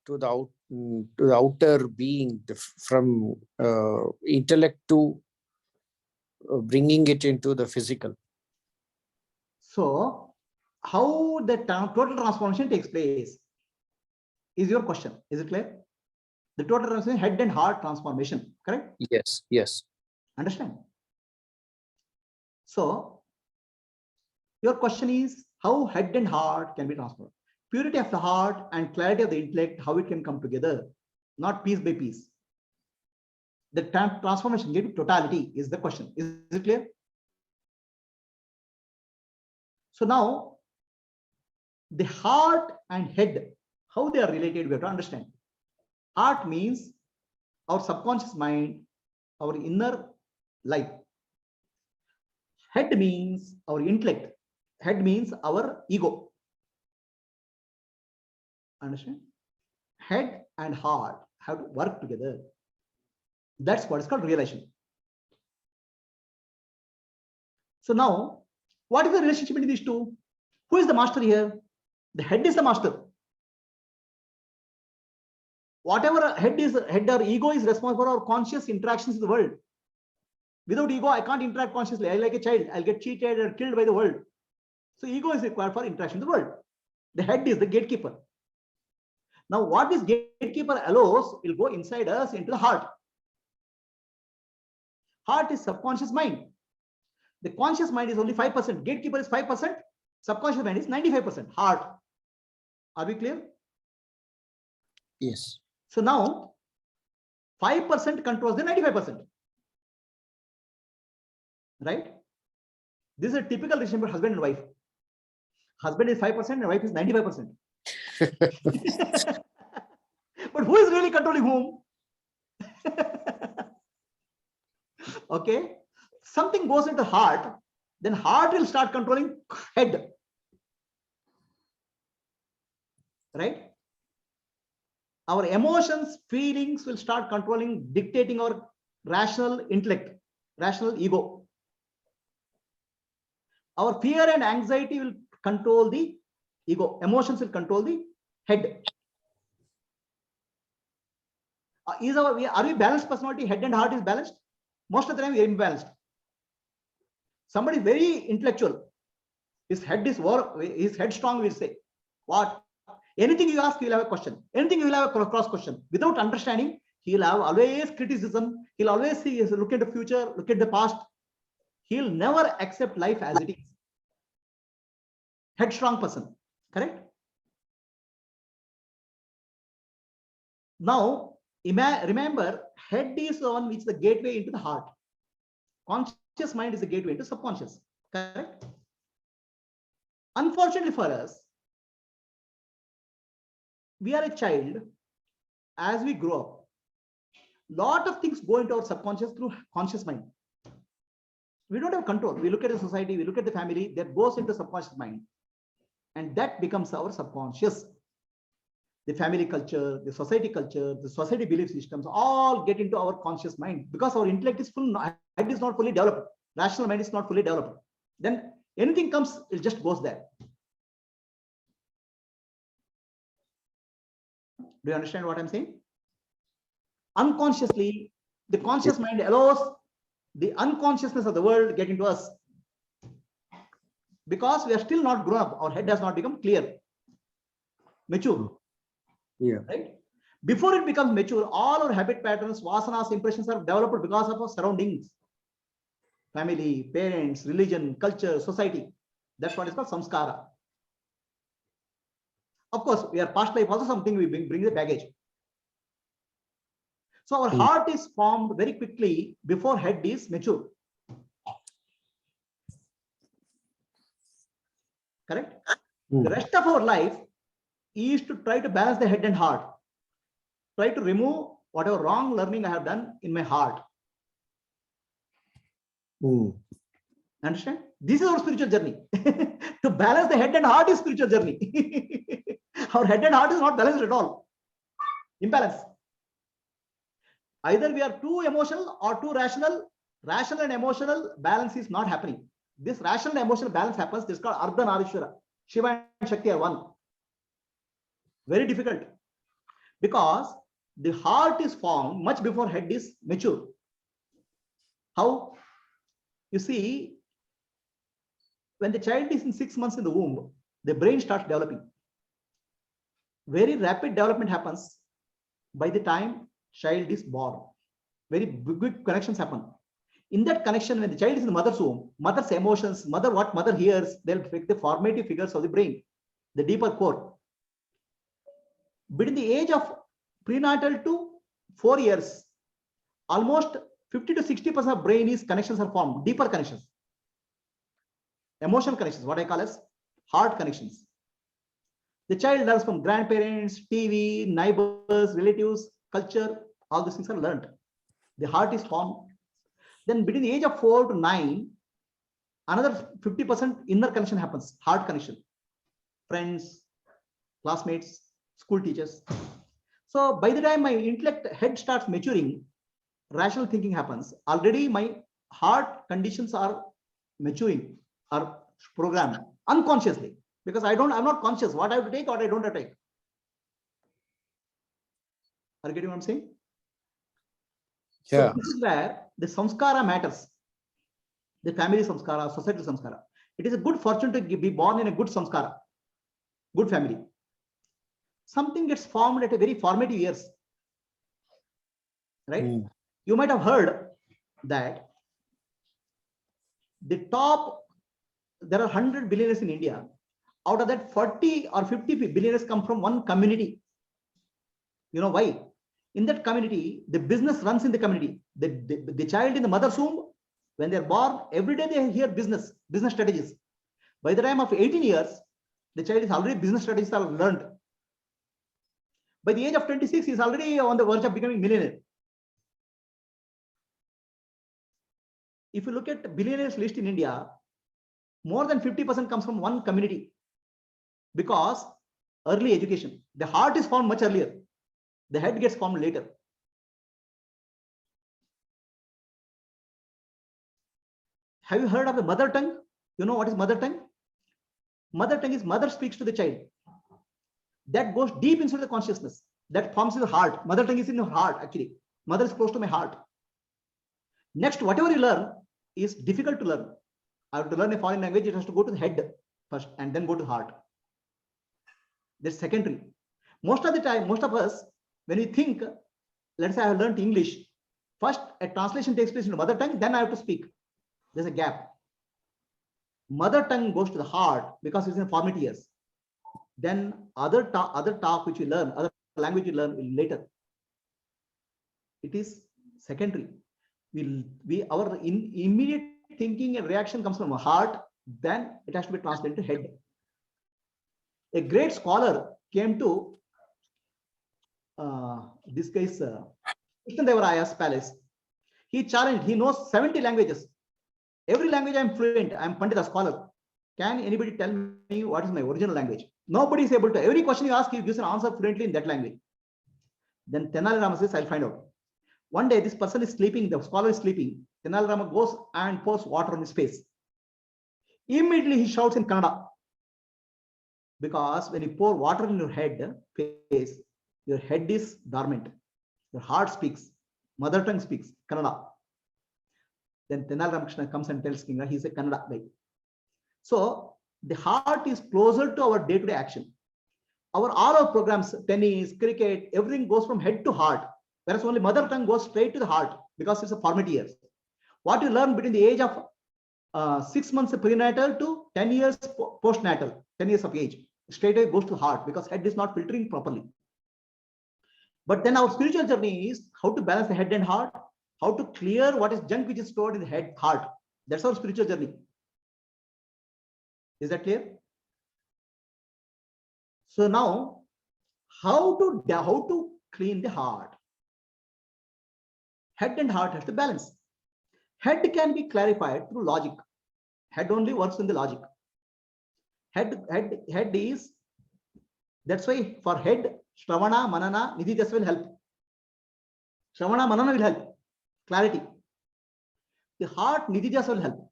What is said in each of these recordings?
to the outer being, from intellect to bringing it into the physical. So, how the total transformation takes place is your question. Is it clear? The total transformation, head and heart transformation, correct? Yes, yes. Understand? So, your question is how head and heart can be transformed. Purity of the heart and clarity of the intellect, how it can come together, not piece by piece. The transformation, get totality is the question. Is it clear? So now, the heart and head, how they are related, we have to understand. Heart means our subconscious mind, our inner life. Head means our intellect. Head means our ego. Understand? Head and heart have to work together. That's what is called realization. So now, what is the relationship between these two? Who is the master here? The head is the master. Whatever head or ego is responsible for our conscious interactions in the world. Without ego, I can't interact consciously. I like a child. I'll get cheated or killed by the world. So ego is required for interaction in the world. The head is the gatekeeper. Now, what this gatekeeper allows will go inside us into the heart. Heart is subconscious mind. The conscious mind is only 5%. Gatekeeper is 5%. Subconscious mind is 95%. Heart. Are we clear? Yes. So now, 5% controls the 95%. Right? This is a typical relationship between husband and wife. Husband is 5% and wife is 95%. But who is really controlling whom? Okay. Something goes into heart, then heart will start controlling head. Right? Our emotions, feelings will start controlling, dictating our rational intellect, rational ego. Our fear and anxiety will control the ego. Emotions will control the head. Are we balanced personality? Head and heart is balanced? Most of the time we are imbalanced. Somebody is very intellectual. His head strong, will say. What? Anything you ask, he'll have a question. Anything you will have a cross question. Without understanding, he'll have always criticism. He'll always look at the future, look at the past. He'll never accept life as it is. Headstrong person, correct? Now, remember, head is the one which is the gateway into the heart. Conscious mind is the gateway into subconscious, correct? Unfortunately for us, we are a child. As we grow up, lot of things go into our subconscious through conscious mind. We don't have control. We look at the society, we look at the family, that goes into subconscious mind. And that becomes our subconscious. The family culture, the society belief systems all get into our conscious mind because our intellect is head is not fully developed. Rational mind is not fully developed. Then anything comes, it just goes there. Do you understand what I'm saying? Unconsciously, the conscious mind allows the unconsciousness of the world get into us. Because we are still not grown up, our head has not become clear, mature. Yeah. Right? Before it becomes mature, all our habit patterns, vasanas, impressions are developed because of our surroundings. Family, parents, religion, culture, society. That's what is called samskara. Of course, we are past life also something we bring the baggage. So our heart is formed very quickly before head is mature. Correct? The rest of our life is to try to balance the head and heart. Try to remove whatever wrong learning I have done in my heart. Understand? This is our spiritual journey. To balance the head and heart is spiritual journey. Our head and heart is not balanced at all. Imbalance. Either we are too emotional or too rational. Rational and emotional balance is not happening. This rational and emotional balance happens. This is called Ardhanarishwara. Shiva and Shakti are one. Very difficult. Because the heart is formed much before head is mature. How? You see, when the child is in 6 months in the womb, the brain starts developing. Very rapid development happens by the time child is born. Very big connections happen. In that connection, when the child is in the mother's womb, mother's emotions, what mother hears, they'll affect the formative figures of the brain, the deeper core. Between the age of prenatal to 4 years, almost 50 to 60% of brain is connections are formed, deeper connections. Emotional connections, what I call as heart connections. The child learns from grandparents, TV, neighbors, relatives, culture, all these things are learned. The heart is formed. Then between the age of 4 to 9, another 50% inner connection happens, heart connection. Friends, classmates, school teachers. So by the time my intellect head starts maturing, rational thinking happens. Already my heart conditions are maturing, are programmed unconsciously, because I'm not conscious what I have to take, what I don't have to take. Are you getting what I'm saying? Yeah. So this is where the samskara matters. The family samskara, societal samskara. It is a good fortune to be born in a good samskara, good family. Something gets formed at a very formative years, right? You might have heard that the top, there are 100 billionaires in India. Out of that, 40 or 50 billionaires come from one community. You know why? In that community, the business runs in the community. The child in the mother's womb, when they're born, every day they hear business strategies. By the time of 18 years, the child is already business strategies are learned. By the age of 26, he's already on the verge of becoming millionaire. If you look at billionaires list in India, more than 50% comes from one community, because early education. The heart is formed much earlier. The head gets formed later. Have you heard of the mother tongue? You know what is mother tongue? Mother tongue is mother speaks to the child. That goes deep inside the consciousness. That forms the heart. Mother tongue is in your heart, actually. Mother is close to my heart. Next, whatever you learn is difficult to learn. I have to learn a foreign language, it has to go to the head first and then go to the heart. That's secondary. Most of the time, most of us, when we think, let's say I have learned English, first a translation takes place into mother tongue, then I have to speak. There's a gap. Mother tongue goes to the heart because it's in formative years. Then other talk which we learn, other language we learn later. It is secondary. Our immediate thinking and reaction comes from our heart, then it has to be translated to head. A great scholar came to this guy's Krishnadevaraya's palace. He challenged, he knows 70 languages. Every language I'm fluent, I'm Pandita scholar. Can anybody tell me what is my original language? Nobody is able to. Every question you ask, he gives an answer fluently in that language. Then Tenali Rama says, I'll find out. One day, this person is sleeping, the scholar is sleeping. Tenali Rama goes and pours water on his face. Immediately he shouts in Kannada. Because when you pour water in your head, face, your head is dormant. Your heart speaks. Mother tongue speaks, Kannada. Then Tenali Ramakrishna comes and tells Kinga, he's a Kannada guy. So the heart is closer to our day-to-day action. All our programs, tennis, cricket, everything goes from head to heart. Whereas only mother tongue goes straight to the heart because it's a formative years. What you learn between the age of 6 months prenatal to 10 years postnatal, 10 years of age, straight away goes to heart because head is not filtering properly. But then our spiritual journey is how to balance the head and heart, how to clear what is junk which is stored in the head, heart. That's our spiritual journey. Is that clear? So now, how to clean the heart? Head and heart has to balance. Head can be clarified through logic. Head only works in the logic. Head is, that's why for head, Shravana, Manana, Nididhyasana will help. Shravana, Manana will help. Clarity. The heart, Nididhyasana will help.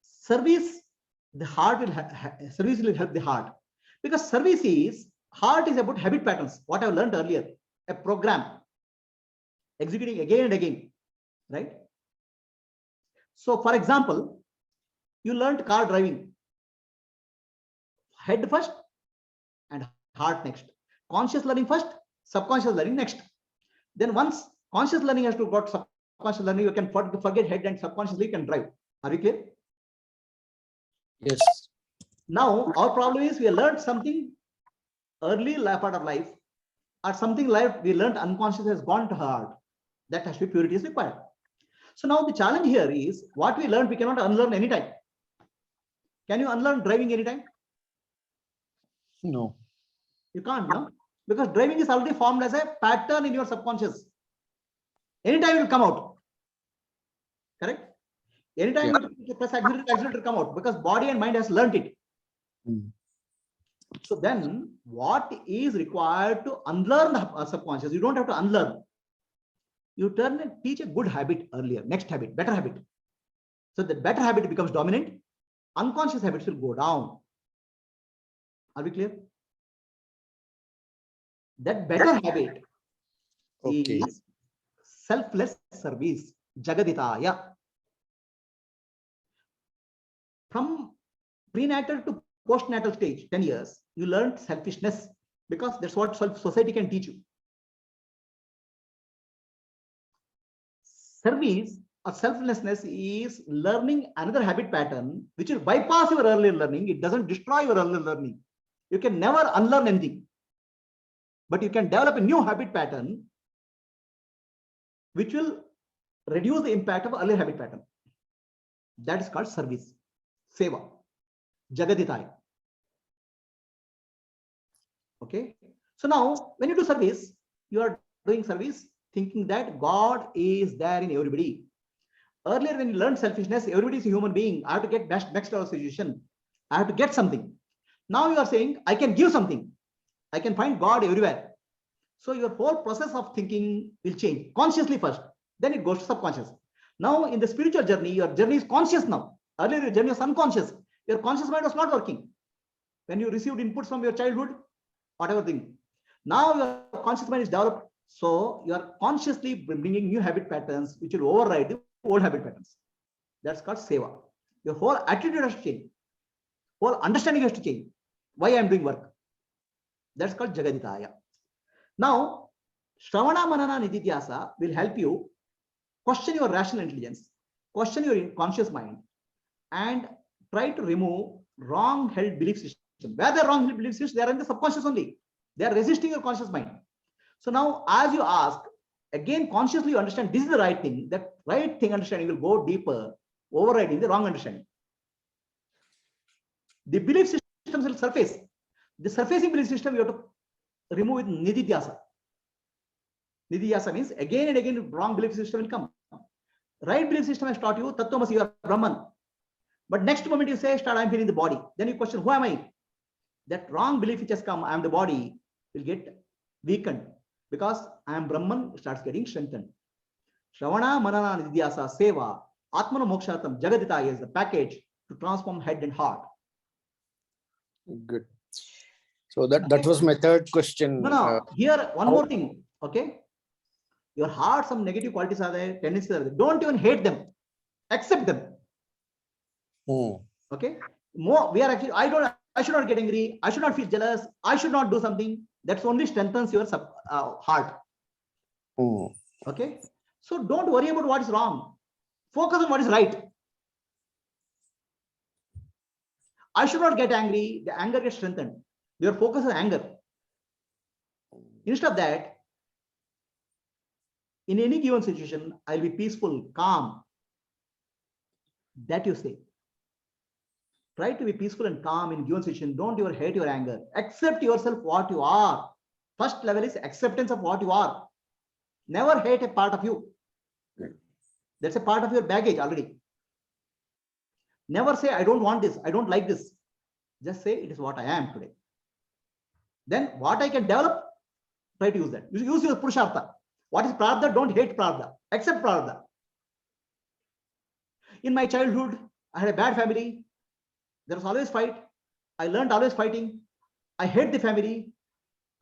Service, the heart will service will help the heart. Because service is Heart is about habit patterns, what I learned earlier, a program executing again and again, right? So for example, you learned car driving, head first and heart next. Conscious learning first, subconscious learning next. Then once conscious learning has to got subconscious learning, you can forget head and subconsciously can drive. Are we clear? Yes. Now our problem is we learned something early part of life, or something life we learned unconscious has gone to heart. That has to be purity is required. So now the challenge here is what we learned we cannot unlearn anytime. Can you unlearn driving anytime? No. You can't, no? Because driving is already formed as a pattern in your subconscious. Anytime it will come out. Correct? Anytime you press accelerator will come out because body and mind has learned it. So then what is required to unlearn the subconscious? You don't have to unlearn. You turn and teach a good habit earlier, next habit, better habit. So the better habit becomes dominant. Unconscious habits will go down. Are we clear? That better habit is selfless service, Jagaditaya. From prenatal to postnatal stage, 10 years, you learn selfishness because that's what society can teach you. Service or selflessness is learning another habit pattern which will bypass your earlier learning. It doesn't destroy your earlier learning. You can never unlearn anything, but you can develop a new habit pattern which will reduce the impact of earlier habit pattern. That is called service, seva, Jagaditaya. Okay. So now when you do service, you are doing service thinking that God is there in everybody. Earlier, when you learned selfishness, everybody is a human being. I have to get next to our situation. I have to get something. Now you are saying, I can give something. I can find God everywhere. So your whole process of thinking will change consciously first. Then it goes to subconscious. Now in the spiritual journey, your journey is conscious now. Earlier, your journey was unconscious. Your conscious mind was not working. When you received inputs from your childhood, whatever thing. Now your conscious mind is developed. So you are consciously bringing new habit patterns which will override the old habit patterns. That's called seva. Your whole attitude has to change. Whole understanding has to change. Why I am doing work. That's called Jagaditaya. Now, Shravana Manana Nididhyasa will help you question your rational intelligence, question your conscious mind, and try to remove wrong held belief system. Where the wrong held belief systems, they are in the subconscious only. They are resisting your conscious mind. So now, as you ask, again, consciously you understand this is the right thing. That right thing understanding will go deeper, overriding the wrong understanding. The belief systems will surface. The surfacing belief system you have to remove with Nididhyasa. Nididhyasa means again and again wrong belief system will come. Right belief system has taught you Tattvamasi, you are Brahman. But next moment you say, start, I am feeling the body. Then you question, who am I? That wrong belief which has come, I am the body, will get weakened because I am Brahman starts getting strengthened. Shravana, Manana, Nididhyasa, Seva, Atmana Mokshatam, Jagaditaya is the package to transform head and heart. Good. So that was my third question. No. Here, one more thing. Okay. Your heart, some negative qualities are there, tendencies are there. Don't even hate them. Accept them. Okay. More, we are actually, I should not get angry. I should not feel jealous. I should not do something. That's only strengthens your heart. Okay. So don't worry about what is wrong. Focus on what is right. I should not get angry. The anger gets strengthened. Your focus is anger. Instead of that, in any given situation, I'll be peaceful, calm. That you say. Try to be peaceful and calm in given situation. Don't ever hate your anger. Accept yourself what you are. First level is acceptance of what you are. Never hate a part of you. That's a part of your baggage already. Never say, I don't want this. I don't like this. Just say, it is what I am today. Then what I can develop, try to use that. Use your Purushartha. What is Prarabdha? Don't hate Prarabdha. Accept Prarabdha. In my childhood, I had a bad family. There was always fight. I learned always fighting. I hate the family.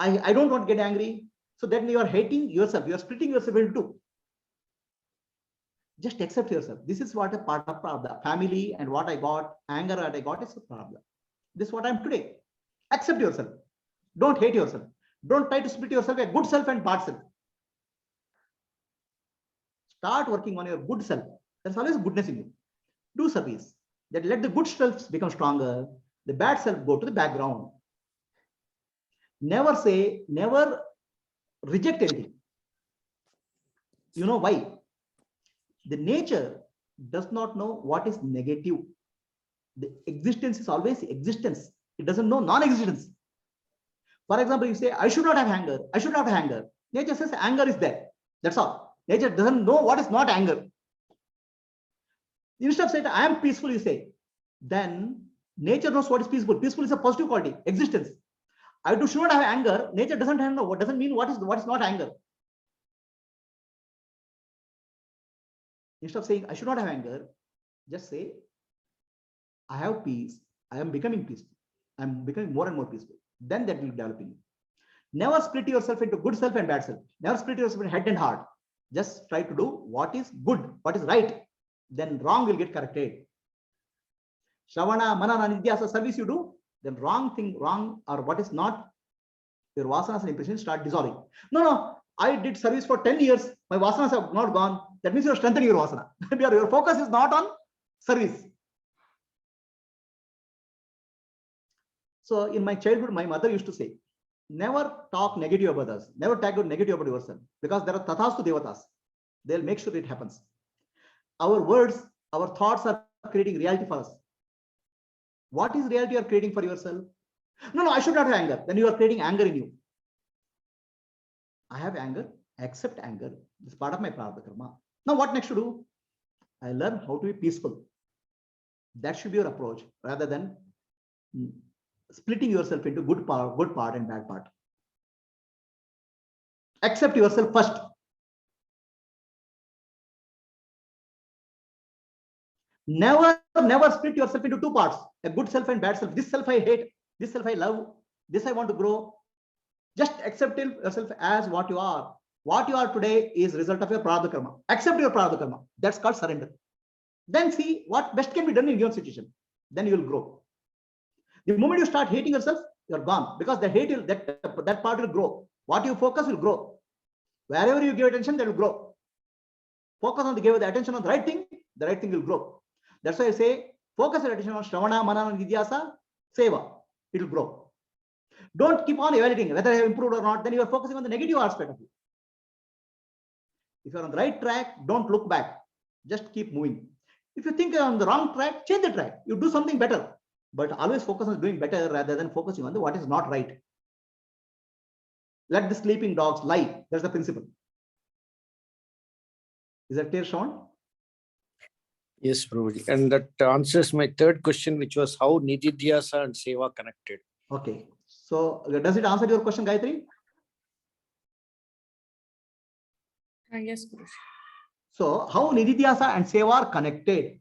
I don't want to get angry. So then you are hating yourself. You are splitting yourself into two. Just accept yourself. This is what a part of the family and what I got, anger that I got is a problem. This is what I'm today. Accept yourself. Don't hate yourself. Don't try to split yourself a good self and bad self. Start working on your good self. There's always goodness in you. Do service. That let the good self become stronger. The bad self go to the background. Never say, never reject anything. You know why? The nature does not know what is negative. The existence is always existence. It doesn't know non-existence. For example, you say, I should not have anger. I should not have anger. Nature says anger is there. That's all. Nature doesn't know what is not anger. Instead of saying, I am peaceful, you say, then nature knows what is peaceful. Peaceful is a positive quality, existence. I should not have anger. Nature doesn't know what doesn't mean what is not anger. Instead of saying, I should not have anger, just say, I have peace. I am becoming peaceful. I am becoming more and more peaceful. Then that will develop in you. Never split yourself into good self and bad self. Never split yourself into head and heart. Just try to do what is good, what is right. Then wrong will get corrected. Shravana, Manana, Nidhyasa service you do, then wrong or what is not, your vasanas and impressions start dissolving. No, I did service for 10 years. My vasanas have not gone. That means you are strengthening your vasana. Your focus is not on service. So in my childhood, my mother used to say, never talk negative about others. Never talk negative about yourself. Because there are tathastu devatas. They'll make sure it happens. Our words, our thoughts are creating reality for us. What is reality you are creating for yourself? No, I should not have anger. Then you are creating anger in you. I have anger. Accept anger. It's part of my prarabdha karma. Now what next to do? I learn how to be peaceful. That should be your approach rather than splitting yourself into good part and bad part. Accept yourself first. Never split yourself into two parts, a good self and bad self. This self I hate, this self I love, this I want to grow. Just accept yourself as what you are. What you are today is result of your prarabdha karma. Accept your prarabdha karma. That's called surrender. Then see what best can be done in your situation. Then you will grow. The moment you start hating yourself, you're gone, because the hate will, that part will grow. What you focus will grow. Wherever you give attention, that will grow. Focus on give the attention on the right thing will grow. That's why I say, focus your attention on Shravana, Manana, Nidhyasa, Seva. It will grow. Don't keep on evaluating whether I have improved or not. Then you are focusing on the negative aspect of it. If you're on the right track, don't look back. Just keep moving. If you think you're on the wrong track, change the track. You do something better. But always focus on doing better rather than focusing on what is not right. Let the sleeping dogs lie. That's the principle. Is that clear, Sean? Yes, Prabhuji. And that answers my third question, which was how Nididhyasa and Seva connected. Okay. So does it answer your question, Gayatri? Yes, Guruji. So how Nididhyasa and Seva are connected?